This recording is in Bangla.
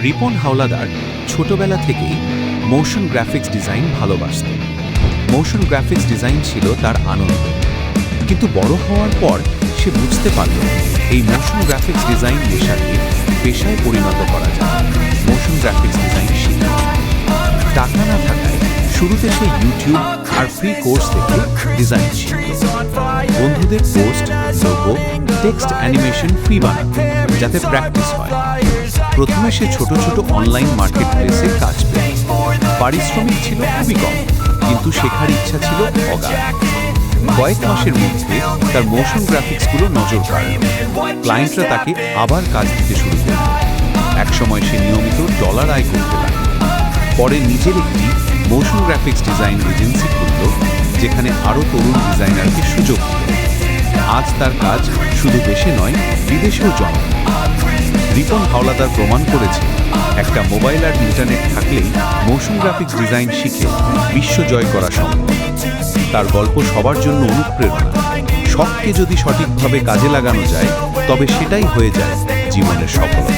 রিপন হাওলাদার ছোটবেলা থেকেই মোশন গ্রাফিক্স ডিজাইন ভালোবাসতেন। মোশন গ্রাফিক্স ডিজাইন ছিল তার আনন্দ। কিন্তু বড় হওয়ার পর সে বুঝতে পারল এই মোশন গ্রাফিক্স ডিজাইন পেশাকে পেশায় পরিণত করা যায়। মোশন গ্রাফিক্স ডিজাইন শিখে টাকা না থাকায় শুরুতে সে ইউটিউব আর ফ্রি কোর্স থেকে ডিজাইন শিখল। বন্ধুদের post, logo, text animation free বানাতো যাতে প্র্যাকটিস হয়। প্রথমে সে ছোট ছোট অনলাইন মার্কেট প্লেসে কাজ পেল। পারিশ্রমিক ছিল খুবই কম, কিন্তু শেখার ইচ্ছা ছিল অগাধ। কয়েক মাসের মধ্যে তার মোশন গ্রাফিক্সগুলো নজর কাড়ল। ক্লায়েন্টরা তাকে আবার কাজ দিতে শুরু করল। একসময় সে নিয়মিত ডলার আয় করতে লাগল। পরে নিজের একটি মোশন গ্রাফিক্স ডিজাইন এজেন্সি খুলল, যেখানে আরও তরুণ ডিজাইনারকে সুযোগ দিল। আজ তার কাজ শুধু দেশে নয়, বিদেশেও জনপ্রিয়। রিপন হাওলাদার প্রমাণ করেছে একটা মোবাইল আর ইন্টারনেট থাকলেই মোশন গ্রাফিক্স ডিজাইন শিখে বিশ্ব জয় করা সম্ভব। তার গল্প সবার জন্য অনুপ্রেরণা। শখকে যদি সঠিকভাবে কাজে লাগানো যায়, তবে সেটাই হয়ে যায় জীবনের সফলতা।